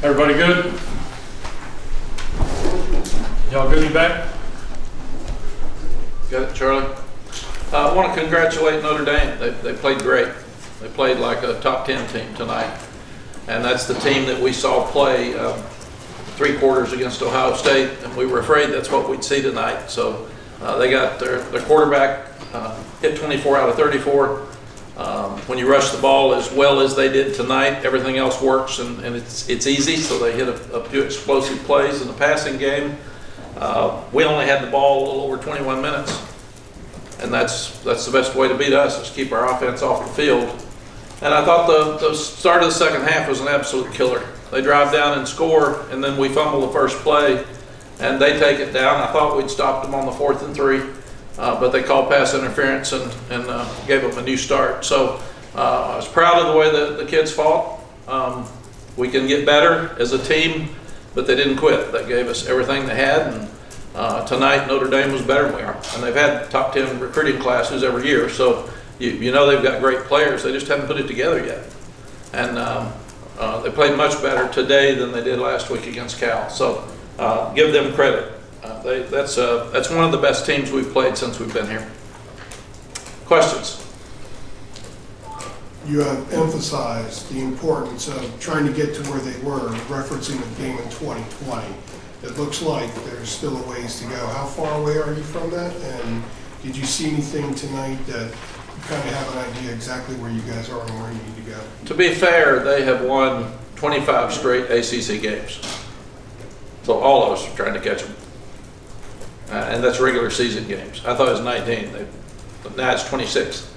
Everybody good? Y'all good to be back? Got it, Charlie. I want to congratulate Notre Dame. They played great. They played like a top 10 team tonight. And that's the team that we saw play 3 quarters against Ohio State, and we were afraid that's what we'd see tonight. So they got their quarterback hit 24 out of 34. When you rush the ball as well as they did tonight, everything else works, and it's easy. So they hit a few explosive plays in the passing game. We only had the ball a little over 21 minutes, and that's the best way to beat us, is keep our offense off the field. And I thought the start of the second half was an absolute killer. They drive down and score, and then we fumble the first play, and they take it down. I thought we'd stopped them on the 4th and 3, but they called pass interference and gave them a new start. So I was proud of the way the kids fought. We can get better as a team, but they didn't quit. They gave us everything they had, and tonight Notre Dame was better than we are. And they've had top 10 recruiting classes every year, so you know they've got great players. They just haven't put it together yet. And they played much better today than they did last week against Cal. So give them credit. That's one of the best teams we've played since we've been here. Questions? You have emphasized the importance of trying to get to where they were, referencing the game in 2020. It looks like there's still a ways to go. How far away are you from that? And did you see anything tonight that you kind of have an idea exactly where you guys are and where you need to go? To be fair, they have won 25 straight ACC games. So all of us are trying to catch them. And that's regular season games. I thought it was 19. Now it's 26.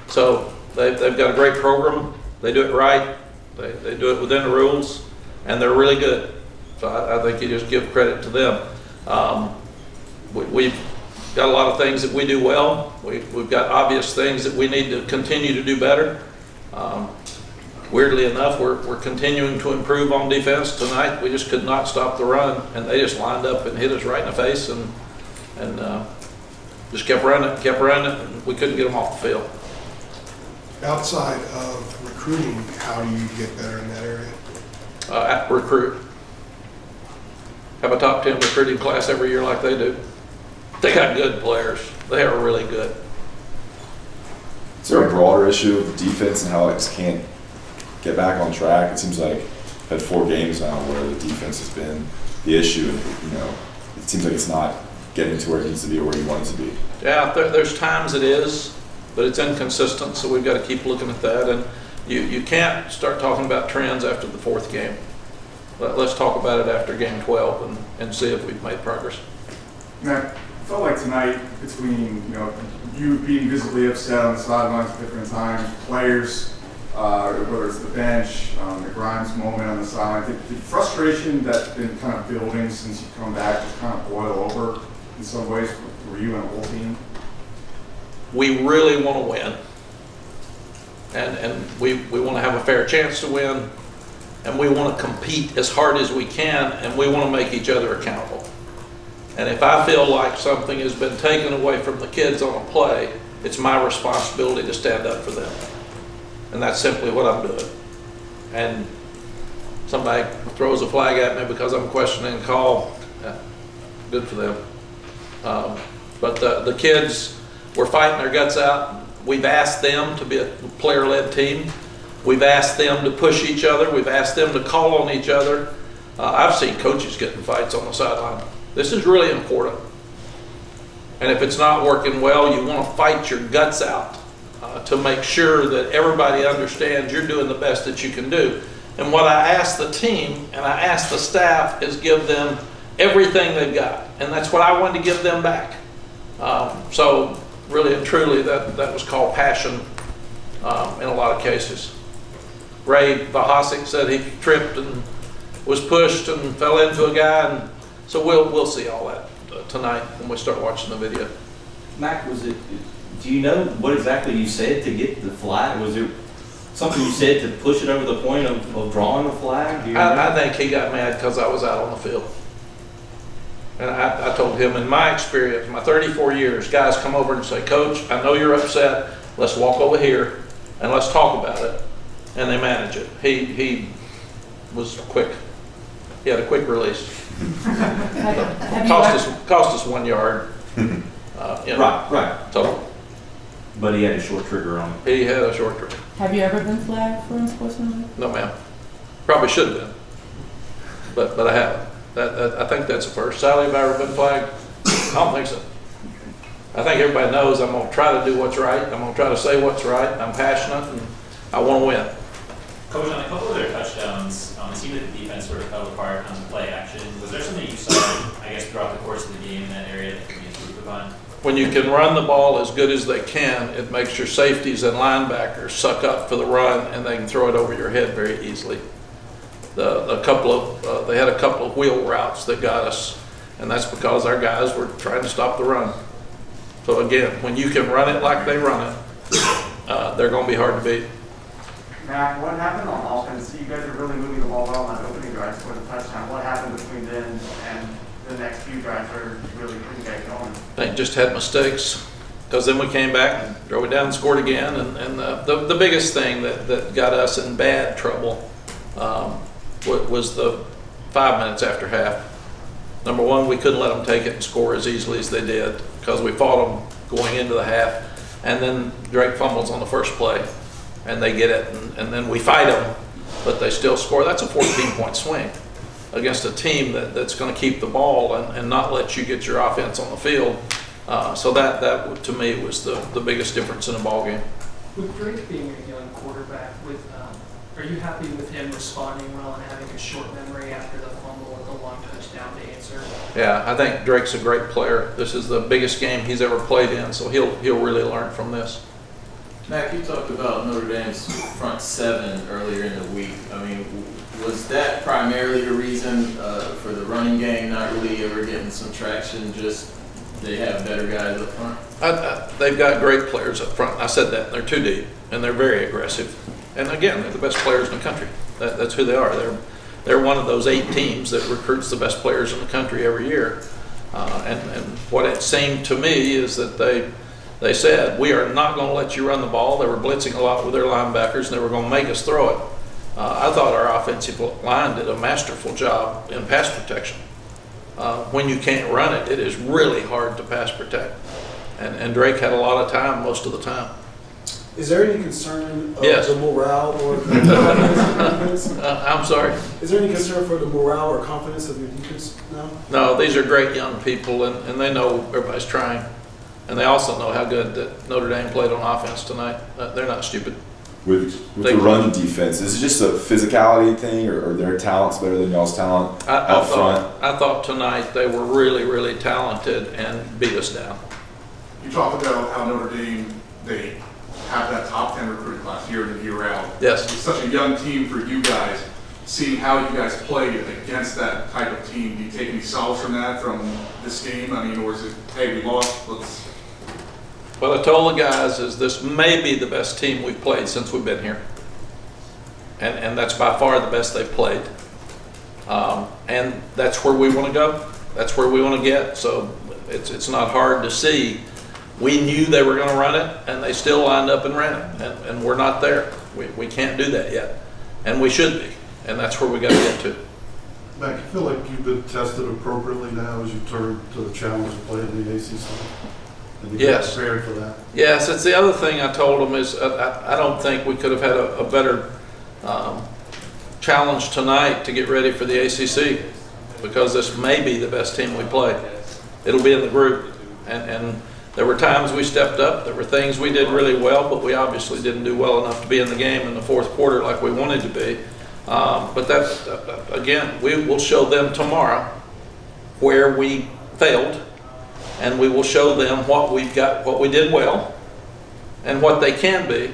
So they've got a great program. They do it right. They do it within the rules, and they're really good. So I think you just give credit to them. We've got a lot of things that we do well. We've got obvious things that we need to continue to do better. Weirdly enough, we're continuing to improve on defense tonight. We just could not stop the run, and they just lined up and hit us right in the face, and just kept running, and we couldn't get them off the field. Outside of recruiting, how do you get better in that area? Recruit. Have a top 10 recruiting class every year like they do. They got good players. They are really good. Is there a broader issue with the defense and how it just can't get back on track? It seems like we've had 4 games now where the defense has been the issue. It seems like it's not getting to where it needs to be or where you want it to be. Yeah, there's times it is, but it's inconsistent, so we've got to keep looking at that. And you can't start talking about trends after the 4th game. Let's talk about it after game 12 and see if we've made progress. Matt, I felt like tonight, between you being visibly upset on the sidelines at different times, players, whether it's the bench, the Grimes moment on the sideline, the frustration that's been kind of building since you've come back just kind of boil over in some ways for you and the whole team? We really want to win, and we want to have a fair chance to win, and we want to compete as hard as we can, and we want to make each other accountable. And if I feel like something has been taken away from the kids on a play, it's my responsibility to stand up for them. And that's simply what I'm doing. And somebody throws a flag at me because I'm questioning a call, yeah, good for them. But the kids, we're fighting their guts out. We've asked them to be a player-led team. We've asked them to push each other. We've asked them to call on each other. I've seen coaches get in fights on the sideline. This is really important. And if it's not working well, you want to fight your guts out to make sure that everybody understands you're doing the best that you can do. And what I ask the team and I ask the staff is give them everything they've got. And that's what I wanted to give them back. So really and truly, that was called passion in a lot of cases. Ray Vahasic said he tripped and was pushed and fell into a guy, and so we'll see all that tonight when we start watching the video. Mack, do you know what exactly you said to get the flag? Was it something you said to push it over the point of drawing the flag? Do you I think he got mad because I was out on the field. And I told him, in my experience, my 34 years, guys come over and say, Coach, I know you're upset. Let's walk over here and let's talk about it. And they manage it. He was quick. He had a quick release. Have you Cost us 1 yard. Right. Total. But he had a short trigger on it. He had a short trigger. Have you ever been flagged for unsportsmanlike? No, ma'am. Probably should have been, but I haven't. I think that's a first. Sally, have I ever been flagged? I don't think so. I think everybody knows I'm going to try to do what's right. I'm going to try to say what's right. I'm passionate, and I want to win. Coach, on a couple of their touchdowns, it seemed that the defense sort of fell apart on the play action. Was there something you saw, I guess, throughout the course of the game in that area that could be improved upon? When you can run the ball as good as they can, it makes your safeties and linebackers suck up for the run, and they can throw it over your head very easily. They had a couple of wheel routes that got us, and that's because our guys were trying to stop the run. So again, when you can run it like they run it, they're going to be hard to beat. Mack, what happened on offense? You guys are really moving the ball well on that opening drive to score the touchdown. What happened between then and the next few drives where you really couldn't get going? They just had mistakes, because then we came back and drove it down and scored again. And the biggest thing that got us in bad trouble was the 5 minutes after half. Number one, we couldn't let them take it and score as easily as they did, because we fought them going into the half. And then Drake fumbles on the first play, and they get it, and then we fight them, but they still score. That's a 14-point swing against a team that's going to keep the ball and not let you get your offense on the field. So that to me was the biggest difference in a ball game. With Drake being a young quarterback, are you happy with him responding well and having a short memory after the fumble with a long touchdown to answer? Yeah, I think Drake's a great player. This is the biggest game he's ever played in, so he'll really learn from this. Mack, you talked about Notre Dame's front seven earlier in the week. I mean, was that primarily the reason for the running game not really ever getting some traction, just they have better guys up front? They've got great players up front. I said that. They're too deep, and they're very aggressive. And again, they're the best players in the country. That's who they are. They're one of those 8 teams that recruits the best players in the country every year. And what it seemed to me is that they said, we are not going to let you run the ball. They were blitzing a lot with their linebackers, and they were going to make us throw it. I thought our offensive line did a masterful job in pass protection. When you can't run it, it is really hard to pass protect. And Drake had a lot of time most of the time. Is there any concern of Yes. the morale or confidence? I'm sorry? Is there any concern for the morale or confidence of your defense now? No, these are great young people, and they know everybody's trying. And they also know how good that Notre Dame played on offense tonight. They're not stupid. With the run defense, is it just a physicality thing, or their talent's better than y'all's talent out front? I thought tonight they were really, really talented and beat us down. You talked about how Notre Dame, they have that top 10 recruiting class year in and year out. Yes. It's such a young team for you guys. Seeing how you guys played against that type of team, do you take any solace from that, from this game? I mean, or is it, hey, we lost, let's... What I told the guys is this may be the best team we've played since we've been here. And that's by far the best they've played. And that's where we want to go. That's where we want to get. So it's not hard to see. We knew they were going to run it, and they still lined up and ran it. And we're not there. We can't do that yet. And we should be. And that's where we got to get to. Mack, you feel like you've been tested appropriately now as you turn to the challenge of playing in the ACC? And you Yes. get prepared for that? Yes, it's the other thing I told them is I don't think we could have had a better challenge tonight to get ready for the ACC, because this may be the best team we play. It'll be in the group. And there were times we stepped up. There were things we did really well, but we obviously didn't do well enough to be in the game in the fourth quarter like we wanted to be. But that's, again, we will show them tomorrow where we failed, and we will show them what we've got, what we did well, and what they can be.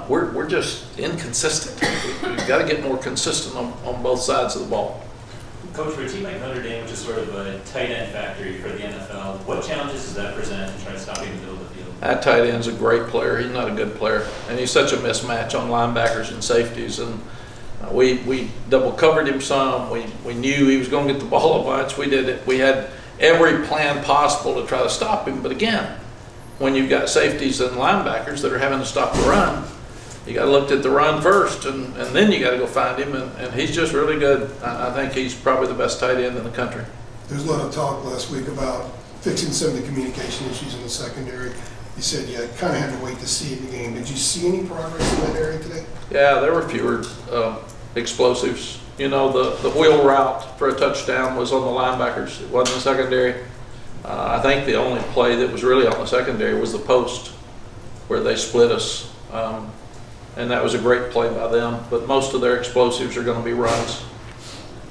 We're just inconsistent. We've got to get more consistent on both sides of the ball. Coach, for a team like Notre Dame, which is sort of a tight end factory for the NFL, what challenges does that present in trying to stop you in the middle of the field? That tight end's a great player. He's not a good player, and he's such a mismatch on linebackers and safeties. And we double covered him some. We knew he was going to get the ball a bunch. We did it. We had every plan possible to try to stop him. But again, when you've got safeties and linebackers that are having to stop the run, you got to look at the run first, and then you got to go find him, and he's just really good. I think he's probably the best tight end in the country. There's a lot of talk last week about fixing some of the communication issues in the secondary. You said you kind of had to wait to see the game. Did you see any progress in that area today? Yeah, there were fewer explosives. You know, the wheel route for a touchdown was on the linebackers. It wasn't the secondary. I think the only play that was really on the secondary was the post, where they split us. And that was a great play by them. But most of their explosives are going to be runs.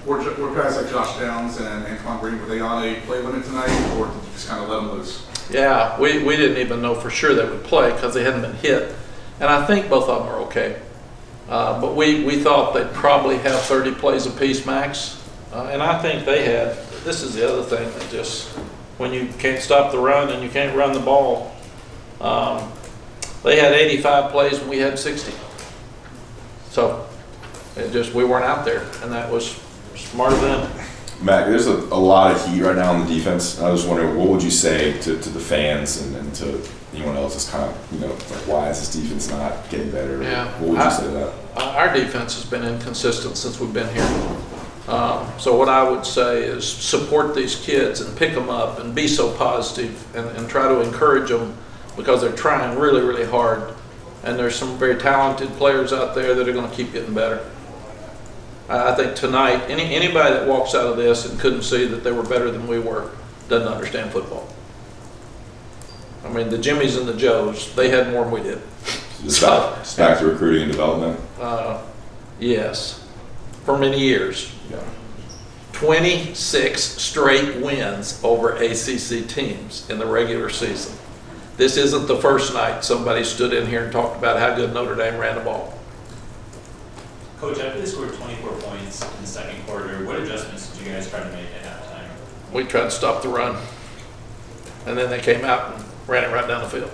Were guys like Josh Downs and Con Green, were they on a play limit tonight, or did you just kind of let them loose? Yeah, we didn't even know for sure they would play because they hadn't been hit. And I think both of them are okay. But we thought they'd probably have 30 plays apiece max. And I think they had, this is the other thing that just, when you can't stop the run and you can't run the ball, they had 85 plays and we had 60. So we weren't out there, and that was smart of them. Mac, there's a lot of heat right now on the defense. I was wondering, what would you say to the fans and to anyone else that's kind of, like, why is this defense not getting better? Yeah. What would you say to that? Our defense has been inconsistent since we've been here. So what I would say is support these kids and pick them up and be so positive and try to encourage them, because they're trying really, really hard. And there's some very talented players out there that are going to keep getting better. I think tonight, anybody that walks out of this and couldn't see that they were better than we were doesn't understand football. I mean, the Jimmies and the Joes, they had more than we did. Just back to recruiting and development? Yes, for many years. Yeah. 26 straight wins over ACC teams in the regular season. This isn't the first night somebody stood in here and talked about how good Notre Dame ran the ball. Coach, after they scored 24 points in the second quarter, what adjustments did you guys try to make at halftime? We tried to stop the run, and then they came out and ran it right down the field.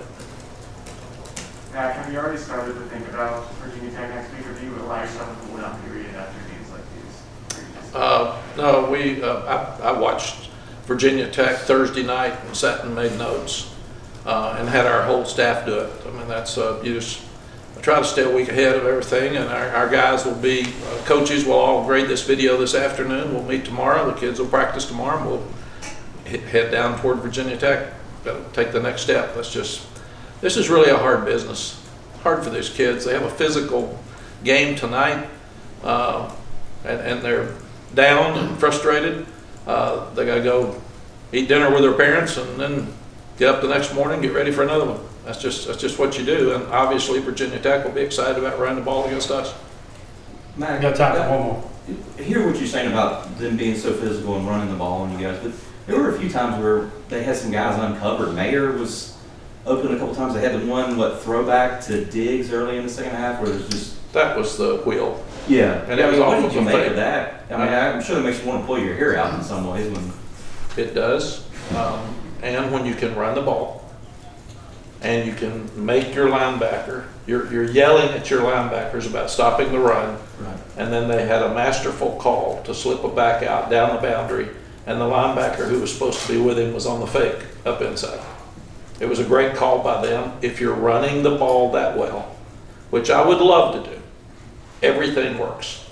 Mac, have you already started to think about Virginia Tech next week, or do you allow yourself a cool down period after games like these? No, I watched Virginia Tech Thursday night and sat and made notes and had our whole staff do it. I mean, that's I try to stay a week ahead of everything, and our guys will be, coaches will all grade this video this afternoon. We'll meet tomorrow. The kids will practice tomorrow, and we'll head down toward Virginia Tech. Got to take the next step. This is really a hard business. Hard for these kids. They have a physical game tonight, and they're down and frustrated. They got to go eat dinner with their parents and then get up the next morning, get ready for another one. That's just what you do. And obviously Virginia Tech will be excited about running the ball against us. Matt, Got time for one more. I hear what you're saying about them being so physical and running the ball on you guys, but there were a few times where they had some guys uncovered. Mayer was open a couple times. They had the one, throwback to Diggs early in the second half, where there's just... That was the wheel. Yeah. And it was what off did you of make fake. of that? I mean, I'm sure that makes you want to pull your hair out in some ways. It does. And when you can run the ball and you can make your linebacker, you're yelling at your linebackers about stopping the run. Right. And then they had a masterful call to slip a back out down the boundary, and the linebacker who was supposed to be with him was on the fake up inside. It was a great call by them. If you're running the ball that well, which I would love to do, everything works.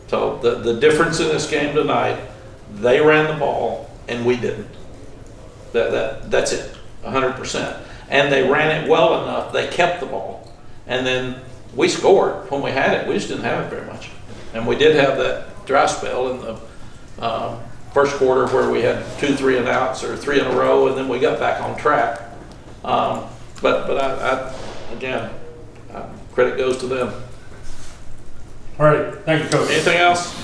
So the difference in this game tonight, they ran the ball and we didn't. That's it, 100%. And they ran it well enough, they kept the ball. And then we scored when we had it. We just didn't have it very much. And we did have that dry spell in the first quarter where we had 2 3-and-outs or 3 in a row, and then we got back on track. But I again, credit goes to them. All right, thank you, Coach. Anything else?